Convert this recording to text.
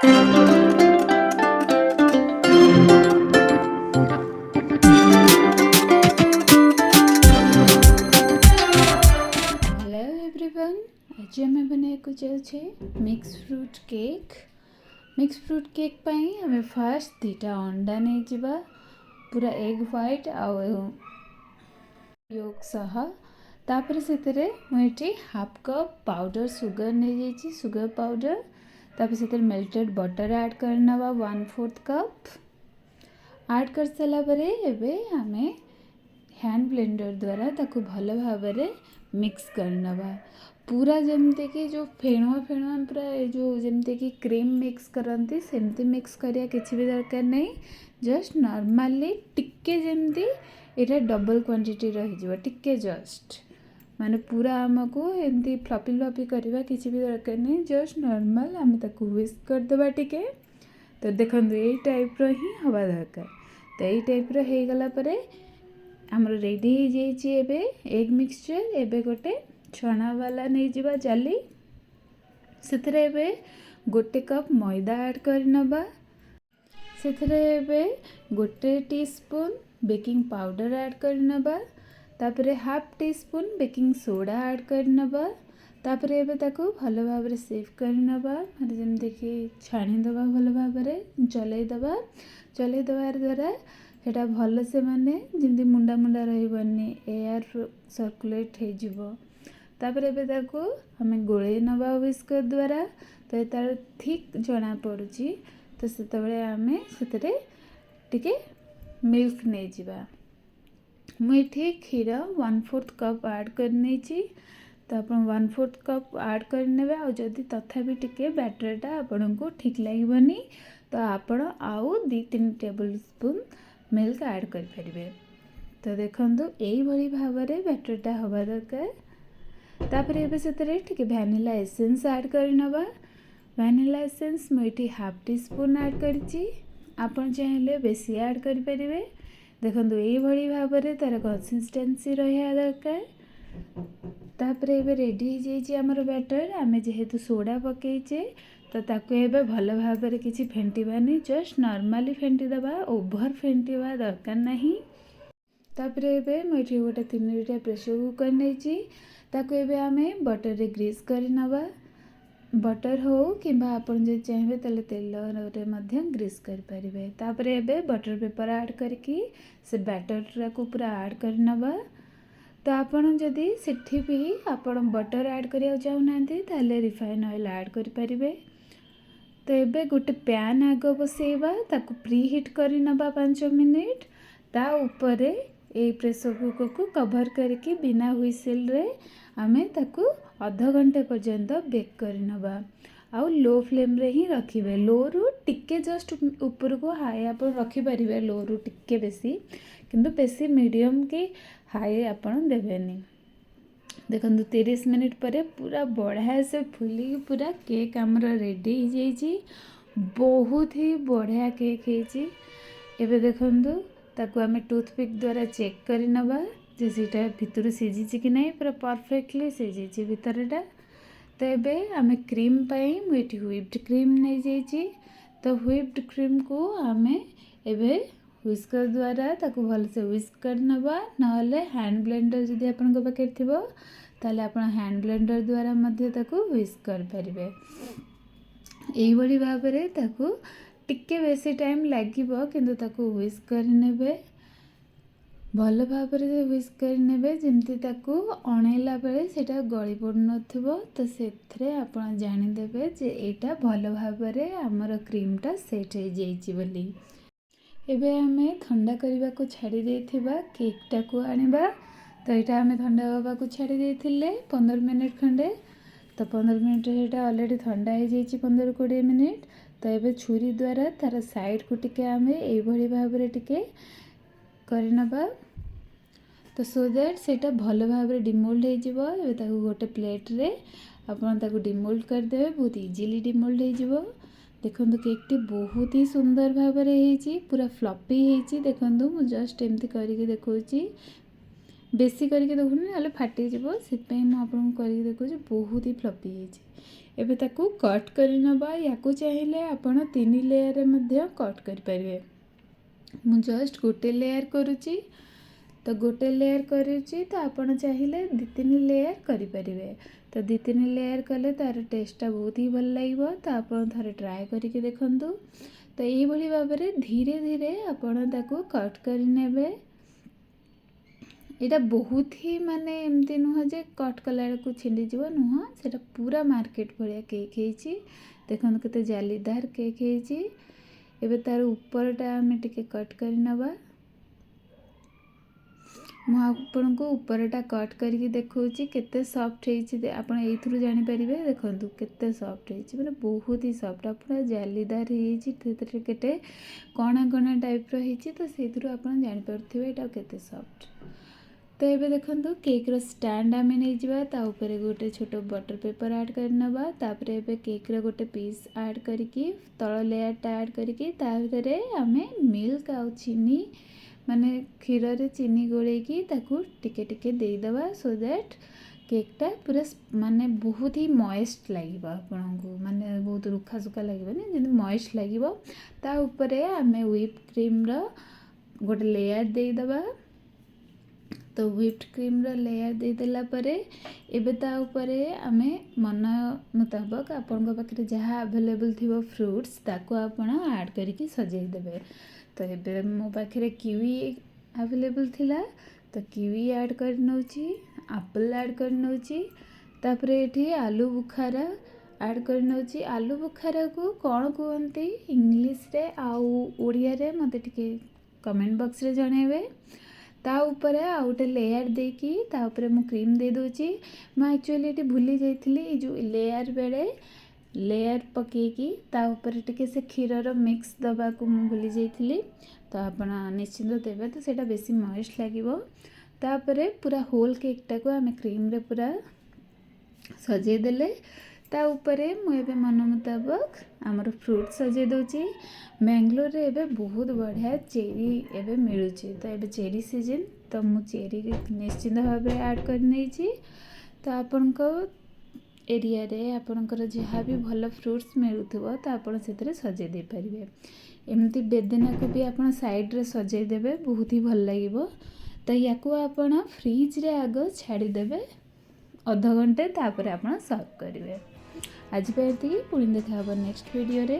Everyone, आज आम बनाया जाऊे mix fruit cake. Mix fruit cake पाई आम फास्ट 2टा अंडा नहीं जावा, पूरा एग व्हाइट आउ योग सह। तापर से मुझे हाफ कप पाउडर सुगर नहीं जाइए, सुगर पाउडर। तापर से मेल्टेड बटर ऐड करना 1/4 कप ऐड कर सारा परे एबे आमे हैंड ब्लेंडर द्वारा ताको भल भाव मिक्स करना। पूरा जमती कि जो फेणुआ फेणुआ पूरा जो जमती कि क्रीम मिक्स करती सेमती मिक्स करिया किसी भी दरकार नहीं। जस्ट नॉर्मली टिके जमती एटा डबल क्वांटिटी रही टिके जस्ट माने पूरा आमको एमती फ्लपी फ्लपी करवा किसी भी दरकार नहीं। जस्ट नॉर्मल आम ताको व्हिस्क करदेबा टिके। तो देखो यही टाइप ही हवा दरकार। तो यही टाइप हो गला परे आमर रेडी हो जाइए एग मिक्सचर। एबे गोटे छणा वाला नहीं जीवा जाली से गोटे कप मैदा ऐड करनबा। से गोटे टीस्पून बेकिंग पाउडर ऐड करनबा। तापरे half teaspoon baking soda add करनबा। तापरे एबे ताको भल भाव सेव करनबा, माने जेमते कि छाणीदबा भल भाव चलैदबा। चलैदबार द्वारा सेटा भल से माने जमती मुंडा मुंडा रही एयर सर्कुलेट हो। तापर एबे ताको हमें गोले नवा व्हिस्कर द्वारा। तो तार थिक जना पड़ुची। तो सेतबेले आमे सेतरे टिके मिल्क नहीं जिबा। मुझे क्षीर 1/4 कप ऐड करनी। तो आप 1/4 कप ऐड करने और जदि तथापि टिके बैटरटा आपन को ठीक लगनी तो आपण आउ 2-3 टेबल स्पून मिल्क ऐड करें। तो देखो यही भाव में बैटरटा हवा दरकार। तापर एबे सेतरे टिके वैनिला एसेंस ऐड करनबा। वैनिला एसेंस मुझे हाफ टी स्पून ऐड करिछि। आपण चाहे बेसी ऐड करि परिबे। देखो यही भाव में तार कंसिस्टेंसी रहा दरकार। तापर एबे रेडी हो जाइए आमर बैटर। आमे जेहेतु सोडा पकईचे तो ताको एबे भल भाव में किसी फेंटिबानी, जस्ट नॉर्मली फेंटिदबा, ओभर फेंटिबा दरकार नहीं। तापर एबे मुझे गोटे 3टा प्रेशर कुकर नहीं ताको एबे आमे बटर रे ग्रीस करनबा। बटर हो कि आपन जे चाहिए तेल रे मध्य ग्रीस कर परिबे। तापर एबे बटर पेपर ऐड करके से बैटर को पूरा ऐड करनबा। तो आपन जदि सेठी भी आपन बटर ऐड करिया चाहूनांती ताले रिफाइन ऑयल ऐड कर परिबे। तो एबे गोटे पैन आग बसेबा, ताको प्री हिट करनबा 5 मिनिट। ता ऊपरे ए प्रेशर कुकर को कवर करके बिना व्हिसिल रे आमे ताको आधा घंटे पर्यंत बेक करनबा। आउ लो फ्लेम रे ही रखिबे। लो रु टिके जस्ट ऊपर को हाई आपन रखि परिबे। लो रु टिके बेसी, किंतु बेसी मीडियम की हाई आपन देबेनी। देखो 30 मिनिट पर पूरा बढ़िया से फुली पूरा केक आमर रेडी हो जाइए। बहुत ही बढ़िया केक है। एबे देखो ताको आमे टूथपिक द्वारा चेक करनबा जे सीटा भितर सीझी कि नहीं, पूरा परफेक्टली सीझी भितरटा। तो एबे आमे क्रीम पाई मुझे व्हिप्ड क्रीम नहीं जाइए। तो व्हिप्ड क्रीम को आमे एबे व्हिस्कर द्वारा ताको भल से व्हिस्क करनबा। नहले हैंड ब्लेंडर जदि आपन को पाखे थिबो ताले आपण हैंड ब्लेंडर द्वारा मध्य ताको व्हिस्क कर परिबे। एही बड़ी भाव में ताको टिके बेसी टाइम लागिबो, किंतु ताको व्हिस्क करनेबे भल भाव में व्हिस्क करनेबे जेमती ताको अणैला बेले सेटा गली पड़ नथिबो। तो सेथरे आपण जानिदेबे जे एटा भल भाव में आमर क्रीमटा सेट हो जाइछि बोली। एबे आमे ठंडा करबा को छाड़ी देथिबा केकटा को आनिबा। तो यहाँ आम ठंडा हाँ को छाड़ी देथिले 15 मिनिट खंडे। तो 15 मिनिट यहाँ ऑलरेडी ठंडा हो जाइए 15-20 मिनिट। तो ये छुरी द्वारा तार साइड को टिके आमे यही भाव में टिके करनबा। तो सो दैट सेटा भल भाव में डिमोल्ड हो गोटे प्लेट रे आपन ताको डिमोल्ड करदे। बहुत इजीली डिमोल्ड हो। देखो केकटी बहुत ही सुंदर भाव में पूरा फ्लपी होती। देखो मु जस्ट एमती करके देखौची, बेसी करके देखुनी ना फाटी जीवो, से आपको करके देखौची बहुत ही फ्लपी होती। एबे ताकू कट करि नबा याकू चाहिए आपण 3 लेयर मध्य कट करि परिवे। मु जस्ट गोटे लेयर करुची तो गोटे लेयर करुची तो आपण चाहिए 2-3 लेयर करें। तो 2-3 लेयर कले तार टेस्टा बहुत ही भल लगे। तो आपण थरे ट्राए करके देखंतु। तो यही भाव में धीरे धीरे आपण ताकू कट कर नेबे। यहाँ बहुत ही माने एमती नुह जे कट कला को छिंडीज नुह से पूरा मार्केट भाया केक होती। देखो केते जालीदार केक होती। एबे तार ऊपरटा आम टिके कट कर नबा। मु आपन को ऊपरटा कट करके देखौची केते सॉफ्ट होती। आपण एथुरु जानि परिबे। देखंतु केते सॉफ्ट होती माने बहुत ही सॉफ्ट पूरा जालीदार होती। तेरे केते कणा कणा टाइप रो होती। तो सेथुरु आपण जानि परथिबे एटा केते सॉफ्ट। तो ये देखो केक रो स्टैंड आम नहीं जावा ता ऊपर गोटे छोट बटर पेपर ऐड कर नबा। तापरे एबे केक रो गोटे पीस ऐड करके तଳ लेयर टा ऐड करके तारे आमे मिल्क आ चीनी माने क्षीर रे चीनी गोलेकी ताकू टिके टिके दे दबा सो दैट केकटा पूरा माने बहुत ही मॉइस्ट लागिबा। आपनको माने बहुत रुखा सुखा लागिबनी जेन मॉइस्ट लागिबो। ता ऊपर आमे व्हिप क्रीम रो गोटे लेयर दे दबा। तो व्हिप्ड क्रीम रो लेयर दे देला परे एबे ता ऊपर आमे मन मुताबिक आपन पाखे जहाँ अवेलेबल थिबो फ्रूट्स ताको आपण ऐड करके सजाई देबे। तो एबे मो पाखे कीवी अवेलेबल थिला तो कीवी ऐड कर नउची एप्पल ऐड कर नउची। तापरे एठी आलू बुखारा ऐड कर नउची। आलू बुखारा को कौन कहते इंग्लिश रे आउ ओडिया रे मते टिके कमेंट बॉक्स रे जणेबे। ता ऊपर आ गोटे लेयर देकी ता ऊपर मु क्रीम दे दोची। मैं एक्चुअली ये भूली जाइली जो लेयर बेले लेयर पकेकी ता ऊपर टिके से क्षीर रो मिक्स दबा को मु भूली जाइली। तो आपण निश्चिंत देबे तो सेटा बेसी मॉइस्ट लागिवो। तापरे पूरा होल केकटा को आमे क्रीम रे पूरा सजे देले। ता ऊपर मु एबे मन मुताबिक आमर फ्रूट सजे दोची। बेंगलोर रे एबे बहुत बढ़िया चेरी एबे मिलुची। तो एबे चेरी सीजन तो मु चेरी निश्चिंत भाव ऐड कर नैची। तो आपन को एरिया रे आपनकर जहाँ भी भल फ्रूट्स मिलुथबो तो आपण सेतरे सजे दे परिबे। एमती बेदना को भी आपण साइड रे सजे देबे बहुत ही भल लागिबो। तो याकू आपण फ्रिज रे आगो छाड़ी देबे आधा घंटे तापर आपण सर्व करिवे। आज पे एतिकी पुणी देखा नेक्स्ट वीडियो रे।